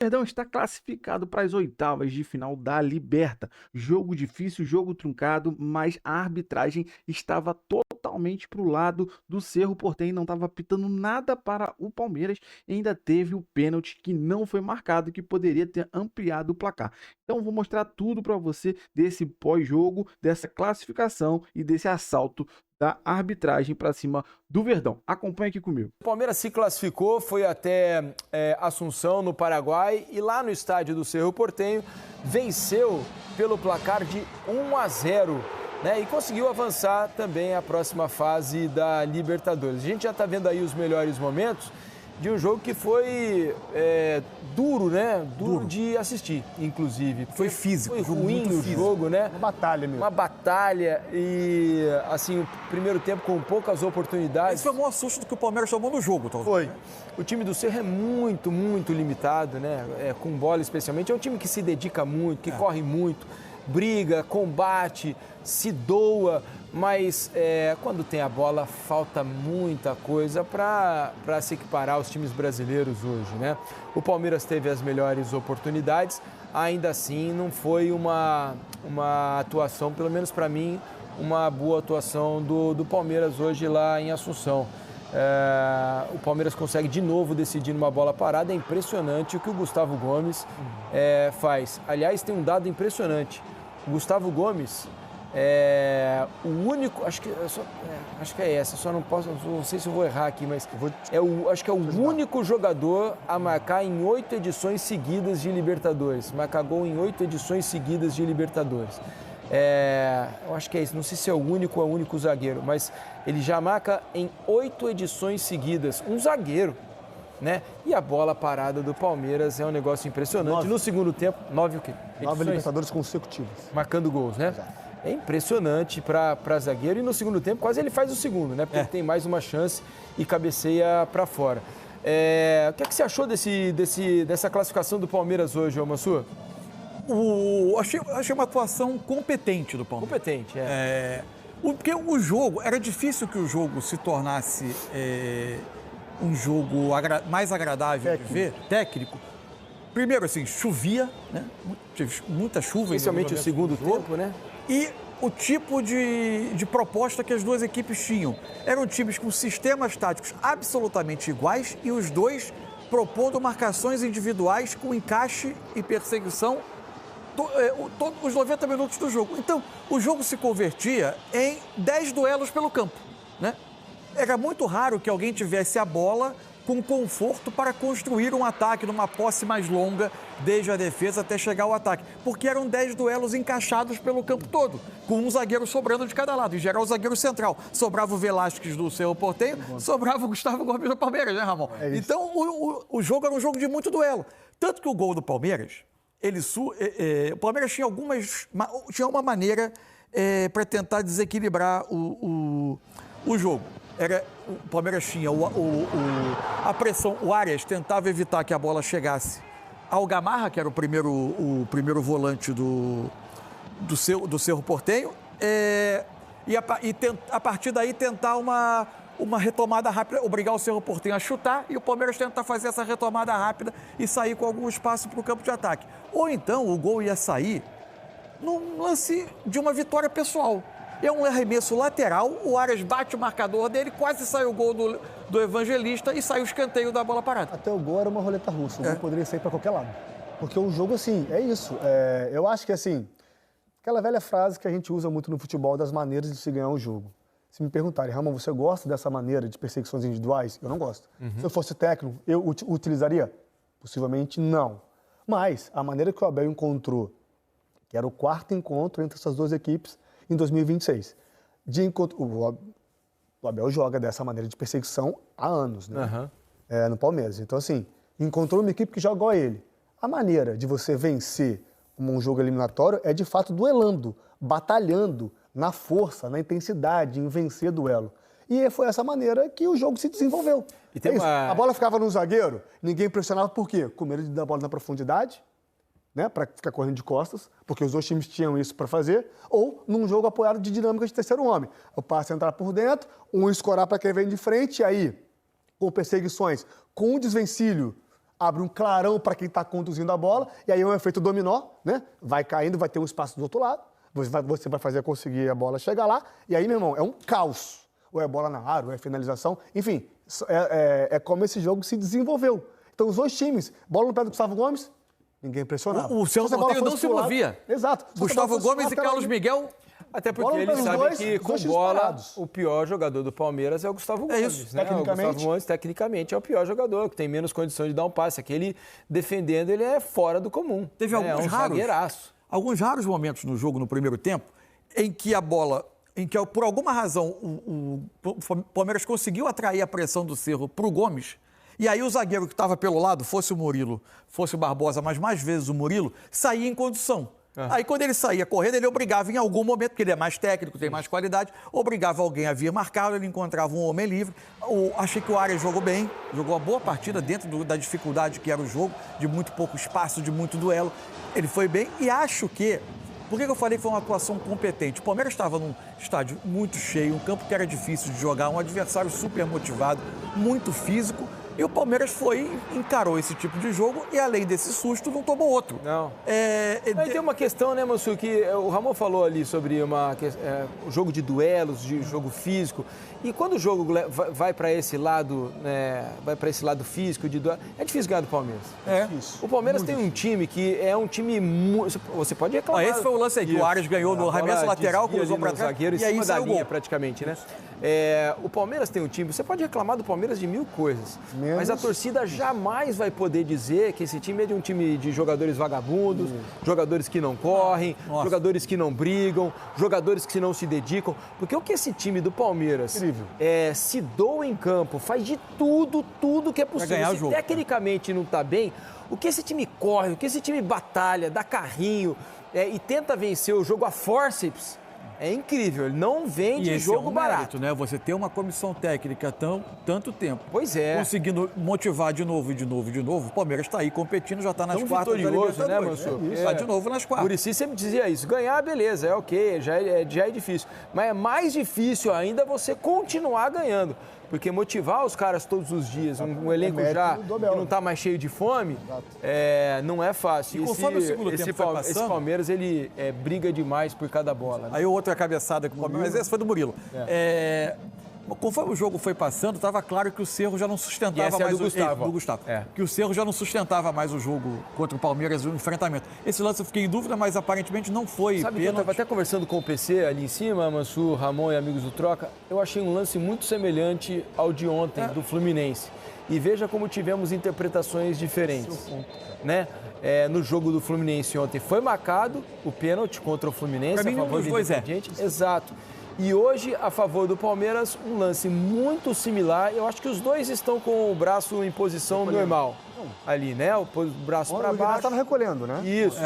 Verdão está classificado para as oitavas de final da Liberta. Jogo difícil, jogo truncado, mas a arbitragem estava totalmente para o lado do Cerro Porteño, não estava apitando nada para o Palmeiras e ainda teve o pênalti que não foi marcado, que poderia ter ampliado o placar. Então vou mostrar tudo para você desse pós-jogo, dessa classificação e desse assalto da arbitragem para cima do Verdão. Acompanhe aqui comigo. O Palmeiras se classificou, foi até Assunção, no Paraguai, e lá no estádio do Cerro Porteño venceu pelo placar de 1-0, né? E conseguiu avançar também à próxima fase da Libertadores. A gente já está vendo aí os melhores momentos de um jogo que foi duro, né? Duro de assistir, inclusive. Foi físico. Foi ruim o jogo, né? Uma batalha mesmo. Uma batalha e, assim, o primeiro tempo com poucas oportunidades. Esse foi o maior susto que o Palmeiras tomou no jogo, talvez. Foi. O time do Cerro é muito, muito limitado, né? Com bola especialmente. É um time que se dedica muito, que corre muito, briga, combate, se doa, mas quando tem a bola falta muita coisa para se equiparar aos times brasileiros hoje, né? O Palmeiras teve as melhores oportunidades, ainda assim não foi uma atuação, pelo menos para mim, uma boa atuação do Palmeiras hoje lá em Assunção. O Palmeiras consegue de novo decidir numa bola parada, é impressionante o que o Gustavo Gomes faz. Aliás, tem um dado impressionante, o Gustavo Gomes o único, acho que é essa, só não sei se eu vou errar aqui, mas acho que é o único jogador a marcar em 8 edições seguidas de Libertadores. Marca gol em 8 edições seguidas de Libertadores. Eu acho que é isso, não sei se é o único ou é o único zagueiro, mas ele já marca em 8 edições seguidas, um zagueiro, né? E a bola parada do Palmeiras é um negócio impressionante. 9. No segundo tempo, 9 o quê? 9 Libertadores consecutivas. Marcando gols, né? Exato. É impressionante para zagueiro e no segundo tempo quase ele faz o segundo, né? Porque ele tem mais uma chance e cabeceia para fora. O que é que você achou dessa classificação do Palmeiras hoje, Mansur? Achei uma atuação competente do Palmeiras. Competente, Porque o jogo, era difícil que o jogo se tornasse um jogo mais agradável de ver, técnico. Primeiro, assim, chovia, né? Teve muita chuva. Especialmente o segundo tempo, né? E o tipo de proposta que as duas equipes tinham. Eram times com sistemas táticos absolutamente iguais e os dois propondo marcações individuais com encaixe e perseguição todos os 90 minutos do jogo. Então, o jogo se convertia em 10 duelos pelo campo, né? Era muito raro que alguém tivesse a bola com conforto para construir um ataque numa posse mais longa, desde a defesa até chegar ao ataque. Porque eram 10 duelos encaixados pelo campo todo, com um zagueiro sobrando de cada lado. Em geral, o zagueiro central. Sobrava o Velasquez do Cerro Porteño, sobrava o Gustavo Gomes do Palmeiras, né, Ramon? Então, o jogo era um jogo de muito duelo. Tanto que o gol do Palmeiras, o Palmeiras tinha uma maneira para tentar desequilibrar o jogo. O Palmeiras tinha a pressão, o Arias tentava evitar que a bola chegasse ao Gamarra, que era o primeiro volante do Cerro Porteño, e a partir daí tentar uma retomada rápida, obrigar o Cerro Porteño a chutar e o Palmeiras tentar fazer essa retomada rápida e sair com algum espaço para o campo de ataque. Ou então o gol ia sair num lance de uma vitória pessoal. É um arremesso lateral, o Arias bate o marcador dele, quase sai o gol do Evangelista e sai o escanteio da bola parada. Até o gol era uma roleta russa, o gol poderia sair para qualquer lado. Porque o jogo, assim, é isso. Eu acho que, assim, aquela velha frase que a gente usa muito no futebol das maneiras de se ganhar um jogo. Se me perguntarem, Ramon, você gosta dessa maneira de perseguições individuais? Eu não gosto. Se eu fosse técnico, eu utilizaria? Possivelmente não. Mas a maneira que o Abel encontrou, que era o 4º encontro entre essas duas equipes, em 2026. O Abel joga dessa maneira de perseguição há anos, né? No Palmeiras. Então, assim, encontrou uma equipe que joga igual a ele. A maneira de você vencer um jogo eliminatório é, de fato, duelando, batalhando na força, na intensidade, em vencer duelo. E foi essa maneira que o jogo se desenvolveu. A bola ficava no zagueiro, ninguém pressionava por quê? Com medo de dar a bola na profundidade, né, para ficar correndo de costas, porque os dois times tinham isso para fazer, ou num jogo apoiado de dinâmica de terceiro homem. O passe entrar por dentro, um escorar para quem vem de frente, e aí, com perseguições, com o desvencilho abre um clarão para quem está conduzindo a bola, e aí é um efeito dominó, né? Vai caindo, vai ter um espaço do outro lado, você vai fazer conseguir a bola chegar lá, e aí, meu irmão, é um caos. Ou é bola na área, ou é finalização, enfim, é como esse jogo se desenvolveu. Então, os dois times, bola no pé do Gustavo Gomes, ninguém impressionava. O Celso Porteiro não se movia. Exato. Gustavo Gomes e Carlos Miguel... Até porque ele sabe que com bola o pior jogador do Palmeiras é o Gustavo Gomes. Isso, né? tecnicamente. O Gustavo Gomes, tecnicamente, é o pior jogador, que tem menos condições de dar um passe. Aquele defendendo, ele é fora do comum. Teve alguns raros momentos no jogo, no primeiro tempo, em que a bola, por alguma razão, o Palmeiras conseguiu atrair a pressão do Cerro para o Gomes, e aí o zagueiro que estava pelo lado, fosse o Murilo, fosse o Barbosa, mas mais vezes o Murilo, saía em condução. Aí, quando ele saía correndo, ele obrigava em algum momento, porque ele é mais técnico, tem mais qualidade, obrigava alguém a vir marcá-lo, ele encontrava um homem livre. Achei que o Arias jogou bem, jogou uma boa partida dentro da dificuldade que era o jogo, de muito pouco espaço, de muito duelo. Ele foi bem e acho que... Por que eu falei que foi uma atuação competente? O Palmeiras estava num estádio muito cheio, um campo que era difícil de jogar, um adversário super motivado, muito físico. E o Palmeiras encarou esse tipo de jogo e, além desse susto, não tomou outro. Não. Aí tem uma questão, né, Mansur, que o Ramon falou ali sobre o jogo de duelos, de jogo físico. E quando o jogo vai para esse lado, físico, de duelo, é difícil ganhar do Palmeiras. É. O Palmeiras tem um time que é um time muito... Você pode reclamar. Esse foi o lance aí, que o Arias ganhou no arremesso lateral, cruzou para trás, zagueiro, e aí em cima da saiu o linha, gol. praticamente, né? O Palmeiras tem um time... Você pode reclamar do Palmeiras de mil coisas, mas a torcida jamais vai poder dizer que esse time é de um time de jogadores vagabundos, jogadores que não correm, jogadores que não brigam, jogadores que não se dedicam. Porque o que esse time do Palmeiras se doa em campo, faz de tudo que é possível. Se tecnicamente não está bem, o que esse time corre, o que esse time batalha, dá carrinho e tenta vencer o jogo a forceps, é incrível, ele não vende jogo barato. Né? Você ter uma comissão técnica tanto tempo. Pois é. Conseguindo motivar de novo. O Palmeiras está aí competindo, já está nas quartas da Libertadores, né, Mansur? Está de novo nas quartas. O Muricy sempre dizia isso, ganhar, beleza, é ok, já é difícil. Mas é mais difícil ainda você continuar ganhando. Porque motivar os caras todos os dias, um elenco já que não está mais cheio de fome, não é fácil. E conforme o segundo tempo foi passando, esse Palmeiras, ele briga demais por cada bola. Né? Aí o outro é a cabeçada com o Palmeiras, mas esse foi do Murilo. Conforme o jogo foi passando, estava claro que o Cerro já não sustentava mais do Gustavo. Que o Cerro já não sustentava mais o jogo contra o Palmeiras, o enfrentamento. Esse lance eu fiquei em dúvida, mas aparentemente não foi. Sabe que eu estava até conversando com o PC ali em cima, Mansur, Ramon e amigos do Troca, eu achei um lance muito semelhante ao de ontem, do Fluminense. E veja como tivemos interpretações diferentes. Né? No jogo do Fluminense ontem foi marcado o pênalti contra o Fluminense, a favor do Independiente. Exato. E hoje, a favor do Palmeiras, um lance muito similar. Eu acho que os dois estão com o braço em posição normal. Ali, né? O braço para baixo. Estava recolhendo, né? Isso.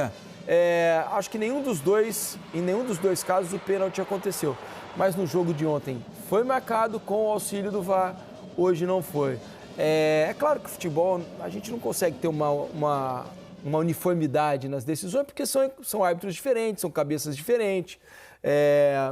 Acho que em nenhum dos dois casos o pênalti aconteceu. Mas no jogo de ontem foi marcado com o auxílio do VAR, hoje não foi. É claro que o futebol, a gente não consegue ter uma uniformidade nas decisões, porque são árbitros diferentes, são cabeças diferentes.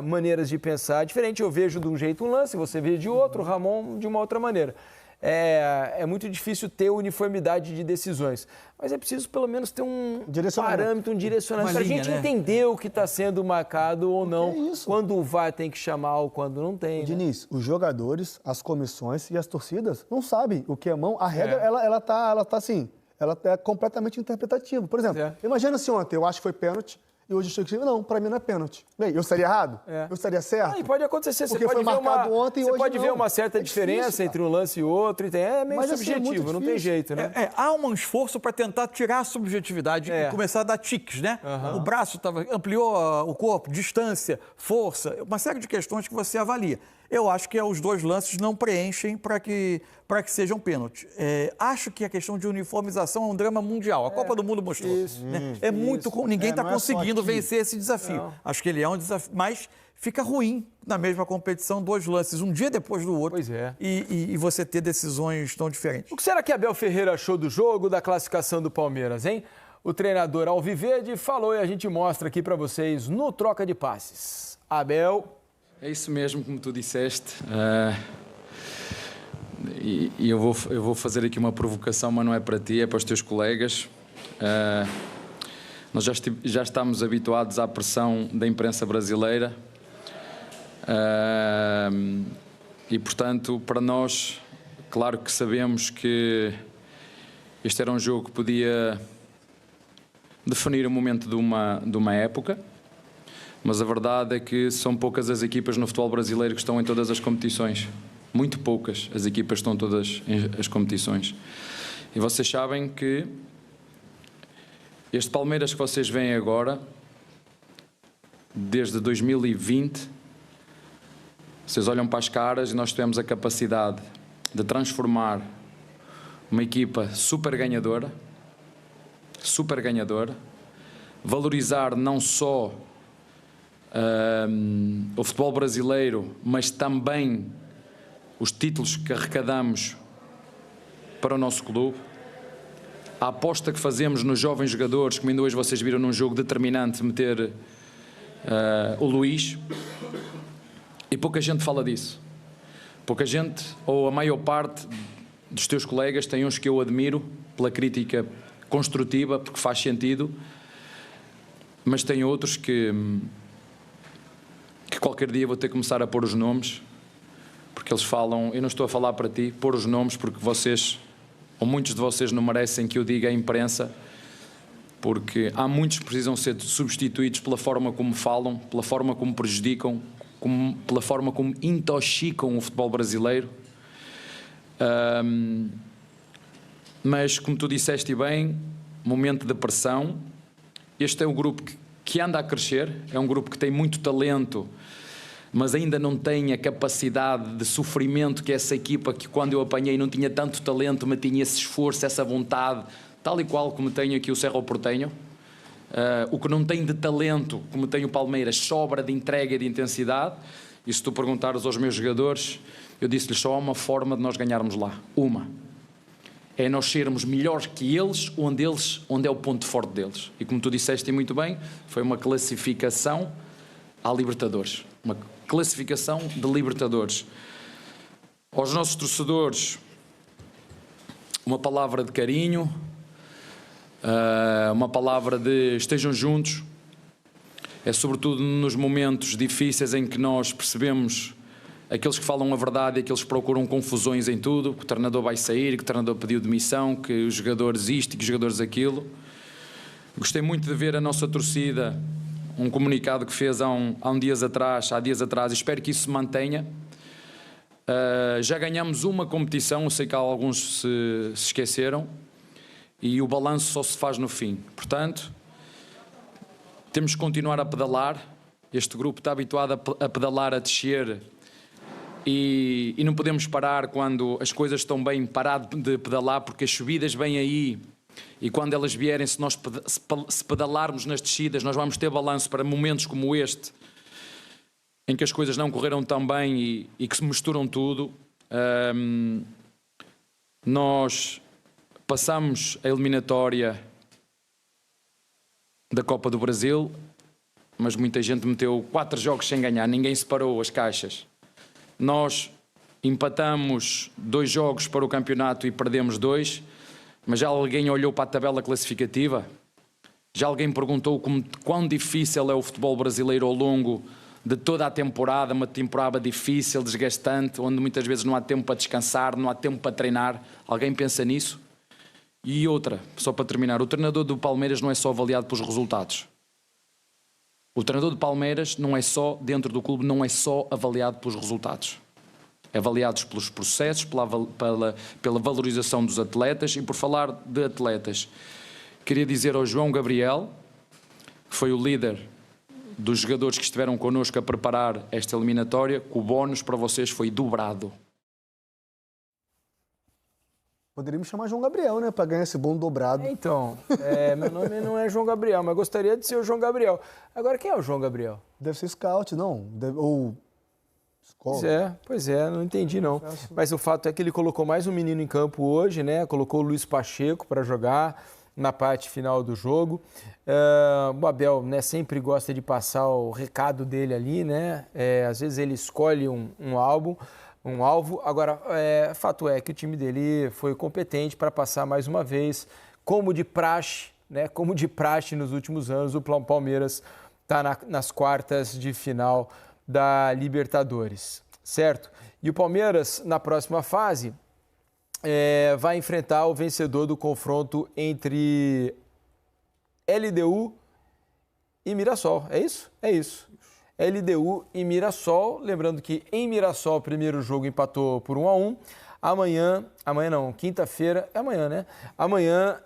Maneiras de pensar diferentes. Eu vejo de um jeito um lance, você vê de outro, o Ramon de uma outra maneira. É muito difícil ter uniformidade de decisões, mas é preciso pelo menos ter um parâmetro, um direcionamento, para a gente entender o que está sendo marcado ou não, quando o VAR tem que chamar ou quando não tem. Diniz, os jogadores, as comissões e as torcidas não sabem o que é mão. A regra, ela tá assim, ela é completamente interpretativa. Por exemplo, imagina se ontem eu acho que foi pênalti, e hoje eu chego não, para mim não é pênalti. Bem, eu estaria errado? Eu estaria certo? E pode acontecer, porque foi marcado ontem e hoje não. Você pode ver uma certa diferença entre um lance e outro, é meio subjetivo, não tem jeito, né? Há um esforço para tentar tirar a subjetividade e começar a dar tiques, né? O braço ampliou o corpo, distância, força, uma série de questões que você avalia. Eu acho que os dois lances não preenchem para que sejam pênaltis. Acho que a questão de uniformização é um drama mundial. A Copa do Mundo mostrou. Né? Ninguém está conseguindo vencer esse desafio. Não. Acho que ele é um desafio, mas fica ruim na mesma competição, dois lances, um dia depois do outro. Pois é. E você ter decisões tão diferentes. O que será que Abel Ferreira achou do jogo, da classificação do Palmeiras, hein? O treinador Alviverde falou e a gente mostra aqui para vocês no Troca de Passes. Abel... É isso mesmo, como tu disseste. e eu vou fazer aqui uma provocação, mas não é para ti, é para os teus colegas. Nós já estamos habituados à pressão da imprensa brasileira e, portanto, para nós, claro que sabemos que este era um jogo que podia definir o momento de uma época, mas a verdade é que são poucas as equipas no futebol brasileiro que estão em todas as competições. Muito poucas as equipas estão todas as competições. E vocês sabem que este Palmeiras que vocês veem agora, desde 2020, vocês olham para as caras e nós tivemos a capacidade de transformar uma equipa super ganhadora, valorizar não só o futebol brasileiro, mas também os títulos que arrecadamos para o nosso clube, a aposta que fazemos nos jovens jogadores, como ainda hoje vocês viram num jogo determinante, meter o Luís, e pouca gente fala disso. Pouca gente, ou a maior parte dos teus colegas, tem uns que eu admiro pela crítica construtiva, porque faz sentido, mas tem outros que qualquer dia vou ter que começar a pôr os nomes, porque eles falam, eu não estou a falar para ti, pôr os nomes, porque vocês, ou muitos de vocês, não merecem que eu diga à imprensa, porque há muitos que precisam ser substituídos pela forma como falam, pela forma como prejudicam, pela forma como intoxicam o futebol brasileiro. Mas, como tu disseste bem, momento de pressão. Este é um grupo que anda a crescer, é um grupo que tem muito talento, mas ainda não tem a capacidade de sofrimento que essa equipa, que quando eu apanhei não tinha tanto talento, mas tinha esse esforço, essa vontade, tal e qual como tenho aqui o Cerro Porteño. O que não tem de talento, como tem o Palmeiras, sobra de entrega e de intensidade. E se tu perguntares aos meus jogadores, eu disse-lhes só há uma forma de nós ganharmos lá. Uma. É nós sermos melhores que eles, onde é o ponto forte deles. E como tu disseste muito bem, foi uma classificação à Libertadores. Uma classificação de Libertadores. Aos nossos torcedores, uma palavra de carinho, uma palavra de estejam juntos. É sobretudo nos momentos difíceis em que nós percebemos aqueles que falam a verdade e aqueles que procuram confusões em tudo, que o treinador vai sair, que o treinador pediu demissão, que os jogadores isto e que os jogadores aquilo. Gostei muito de ver a nossa torcida, um comunicado que fez há dias atrás, e espero que isso se mantenha. Já ganhamos uma competição, eu sei que alguns se esqueceram, e o balanço só se faz no fim. Portanto, temos que continuar a pedalar. Este grupo está habituado a pedalar, a descer, e não podemos parar quando as coisas estão bem, parar de pedalar, porque as subidas vêm aí, e quando elas vierem, se pedalarmos nas descidas, nós vamos ter balanço para momentos como este, em que as coisas não correram tão bem e que se misturam tudo. Nós passamos a eliminatória da Copa do Brasil, mas muita gente meteu 4 jogos sem ganhar, ninguém separou as caixas. Nós empatamos 2 jogos para o campeonato e perdemos 2, mas já alguém olhou para a tabela classificativa? Já alguém perguntou quão difícil é o futebol brasileiro ao longo de toda a temporada, uma temporada difícil, desgastante, onde muitas vezes não há tempo para descansar, não há tempo para treinar? Alguém pensa nisso? E outra, só para terminar, o treinador do Palmeiras não é só avaliado pelos resultados. O treinador do Palmeiras não é só, dentro do clube, não é só avaliado pelos resultados. É avaliado pelos processos, pela valorização dos atletas. E por falar de atletas, queria dizer ao João Gabriel, que foi o líder dos jogadores que estiveram connosco a preparar esta eliminatória, que o bónus para vocês foi dobrado. Poderíamos chamar João Gabriel, né? Para ganhar esse bom dobrado. Então, meu nome não é João Gabriel, mas gostaria de ser o João Gabriel. Agora, quem é o João Gabriel? Deve ser scout, não? Ou escola. Pois é, não entendi não. Mas o fato é que ele colocou mais um menino em campo hoje, né? Colocou o Luiz Pacheco para jogar na parte final do jogo. O Abel, né, sempre gosta de passar o recado dele ali, né? Às vezes ele escolhe um álbum, um alvo. Agora, fato é que o time dele foi competente para passar mais uma vez, como de praxe, né? Como de praxe nos últimos anos, o Palmeiras está nas quartas de final da Libertadores, certo? E o Palmeiras, na próxima fase, vai enfrentar o vencedor do confronto entre LDU e Mirassol. É isso? É isso. LDU e Mirassol. Lembrando que em Mirassol o primeiro jogo empatou por 1-1. Amanhã não, quinta-feira, é amanhã, né? Amanhã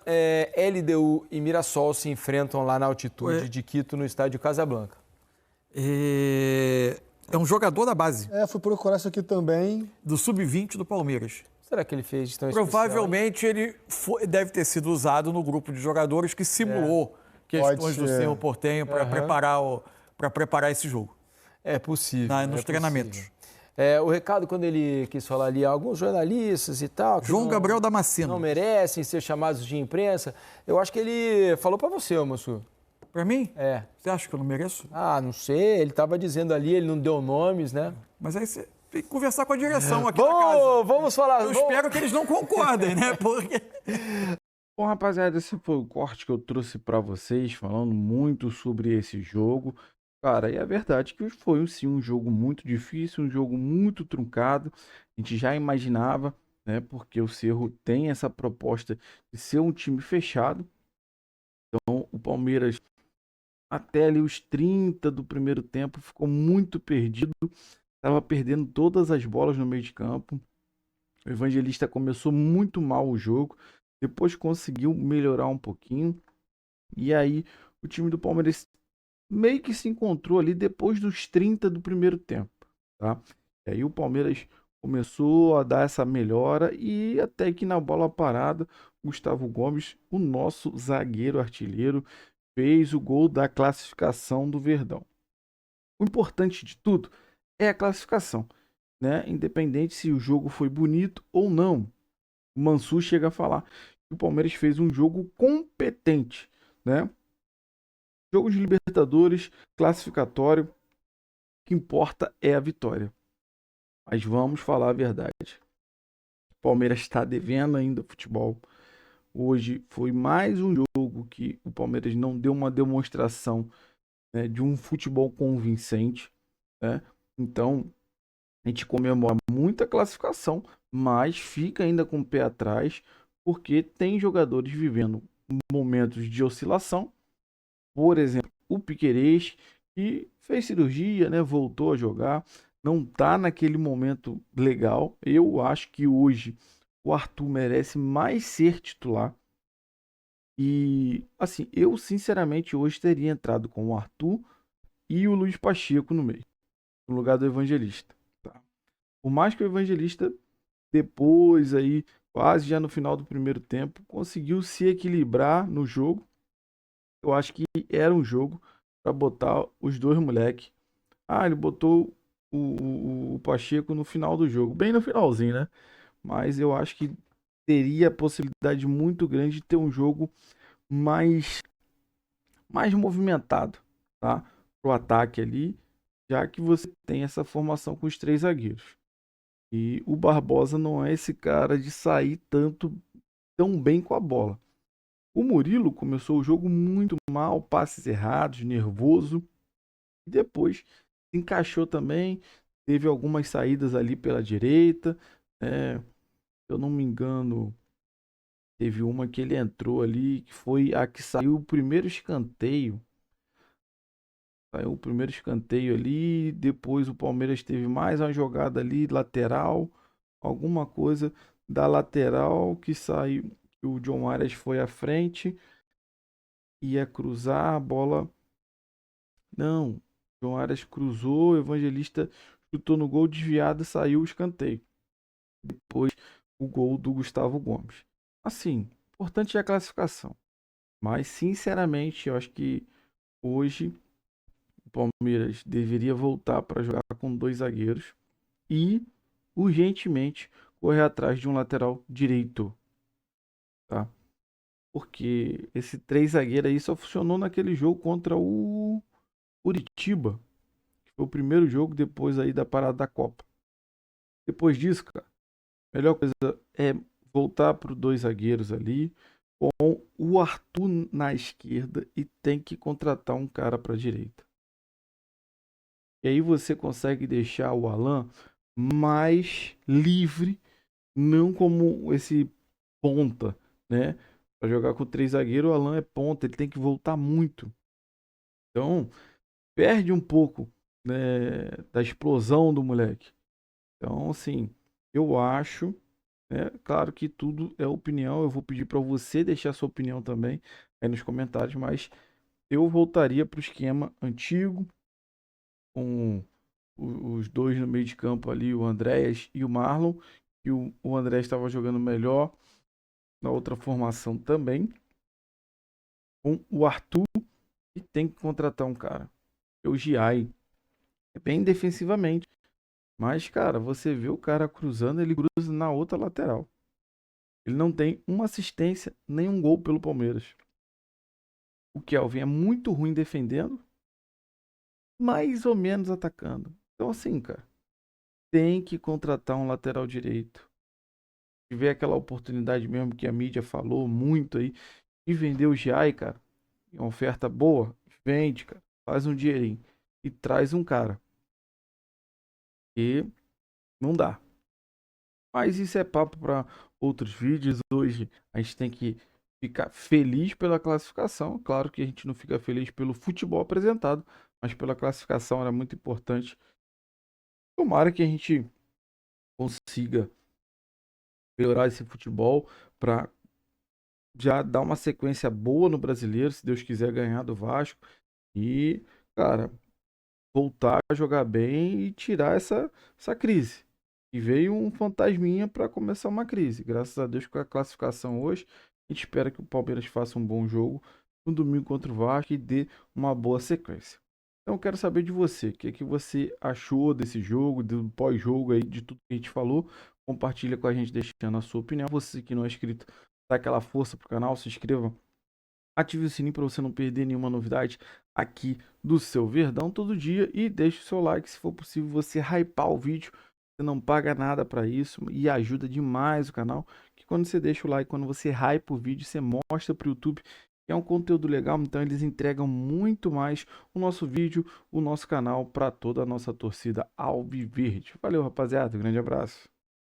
LDU e Mirassol se enfrentam lá na altitude de Quito, no estádio Casablanca. É um jogador da base. Fui procurar isso aqui também. Do sub-20 do Palmeiras. Será que ele fez de tão Provavelmente especial, ele deve ter sido usado no grupo de jogadores que simulou questões do Cerro Porteño para preparar esse jogo. É possível. Nos treinamentos. O recado, quando ele quis falar ali, alguns jornalistas e tal... João Gabriel Damasceno. Não merecem ser chamados de imprensa. Eu acho que ele falou para você, Mansur. Para mim? É. Você acha que eu não mereço? Não sei. Ele estava dizendo ali, ele não deu nomes, né? Mas aí você tem que conversar com a direção aqui da casa. Vamos falar. Eu espero que eles não concordem, né? Porque... Bom, rapaziada, esse foi o corte que eu trouxe para vocês, falando muito sobre esse jogo. Cara, e é verdade que foi sim um jogo muito difícil, um jogo muito truncado. A gente já imaginava, né? Porque o Cerro tem essa proposta de ser um time fechado. Então, o Palmeiras, até ali os 30 do primeiro tempo, ficou muito perdido. Estava perdendo todas as bolas no meio de campo. O Evangelista começou muito mal o jogo. Depois conseguiu melhorar um pouquinho. E aí o time do Palmeiras meio que se encontrou ali depois dos 30 do primeiro tempo. Tá? E aí o Palmeiras começou a dar essa melhora. E até que na bola parada, Gustavo Gomes, o nosso zagueiro artilheiro, fez o gol da classificação do Verdão. O importante de tudo é a classificação, né? Independente se o jogo foi bonito ou não. O Mansur chega a falar que o Palmeiras fez um jogo competente, né? Jogo de Libertadores, classificatório, o que importa é a vitória. Mas vamos falar a verdade. O Palmeiras está devendo ainda futebol. Hoje foi mais um jogo que o Palmeiras não deu uma demonstração, né, de um futebol convincente, né? Então, a gente comemora muita classificação, mas fica ainda com o pé atrás, porque tem jogadores vivendo momentos de oscilação. Por exemplo, o Piquerez, que fez cirurgia, né, voltou a jogar, não está naquele momento legal. Eu acho que hoje o Arthur merece mais ser titular. E, assim, eu sinceramente hoje teria entrado com o Arthur e o Luiz Pacheco no meio, no lugar do Evangelista. Tá? Por mais que o Evangelista, depois aí, quase já no final do primeiro tempo, conseguiu se equilibrar no jogo. Eu acho que era um jogo para botar os dois moleques. Ele botou o Pacheco no final do jogo, bem no finalzinho, né? Mas eu acho que teria a possibilidade muito grande de ter um jogo mais movimentado, tá? Pro ataque ali, já que você tem essa formação com os 3 zagueiros. E o Barbosa não é esse cara de sair tão bem com a bola. O Murilo começou o jogo muito mal, passes errados, nervoso. E depois se encaixou também, teve algumas saídas ali pela direita. Se eu não me engano, teve uma que ele entrou ali, que foi a que saiu o primeiro escanteio. Saiu o primeiro escanteio ali, depois o Palmeiras teve mais uma jogada ali, lateral, alguma coisa da lateral que saiu, que o John Arias foi à frente, ia cruzar a bola. Não, John Arias cruzou, o Evangelista chutou no gol desviado e saiu o escanteio. Depois o gol do Gustavo Gomes. Assim, importante é a classificação. Mas, sinceramente, eu acho que hoje o Palmeiras deveria voltar para jogar com 2 zagueiros e, urgentemente, correr atrás de um lateral direito. Tá? Porque esse 3 zagueiros aí só funcionou naquele jogo contra o Curitiba, que foi o primeiro jogo depois aí da parada da Copa. Depois disso, cara, a melhor coisa é voltar para os 2 zagueiros ali, com o Arthur na esquerda e tem que contratar um cara para a direita. E aí você consegue deixar o Alan mais livre, não como esse ponta, né? Para jogar com 3 zagueiros, o Alan é ponta, ele tem que voltar muito. Então, perde um pouco, né, da explosão do moleque. Então, assim, eu acho, né, claro que tudo é opinião, eu vou pedir para você deixar sua opinião também aí nos comentários, mas eu voltaria para o esquema antigo, com os 2 no meio de campo ali, o Andréas e o Marlon, e o Andréas estava jogando melhor na outra formação também, com o Arthur, e tem que contratar um cara. O Giai é bem defensivamente, mas, cara, você vê o cara cruzando, ele cruza na outra lateral. Ele não tem uma assistência, nem um gol pelo Palmeiras. O Kelvin é muito ruim defendendo, mais ou menos atacando. Então, assim, cara, tem que contratar um lateral direito. Se tiver aquela oportunidade mesmo que a mídia falou muito aí, e vender o Giai, cara, é uma oferta boa, vende, cara, faz um dinheirinho e traz um cara. E não dá. Mas isso é papo para outros vídeos. Hoje a gente tem que ficar feliz pela classificação. Claro que a gente não fica feliz pelo futebol apresentado, mas pela classificação era muito importante. Tomara que a gente consiga melhorar esse futebol para já dar uma sequência boa no Brasileiro, se Deus quiser ganhar do Vasco e, cara, voltar a jogar bem e tirar essa crise. E veio um fantasminha para começar uma crise. Graças a Deus, com a classificação hoje, a gente espera que o Palmeiras faça um bom jogo no domingo contra o Vasco e dê uma boa sequência. Então eu quero saber de você, o que é que você achou desse jogo, do pós-jogo aí, de tudo que a gente falou. Compartilha com a gente deixando a sua opinião. Você que não é inscrito, dá aquela força pro canal, se inscreva. Ative o sininho para você não perder nenhuma novidade aqui do seu Verdão todo dia. E deixe o seu like, se for possível você hypar o vídeo. Você não paga nada para isso e ajuda demais o canal. Que quando você deixa o like, quando você hypa o vídeo, você mostra para o YouTube que é um conteúdo legal. Então eles entregam muito mais o nosso vídeo, o nosso canal para toda a nossa torcida alviverde. Valeu, rapaziada. Grande abraço.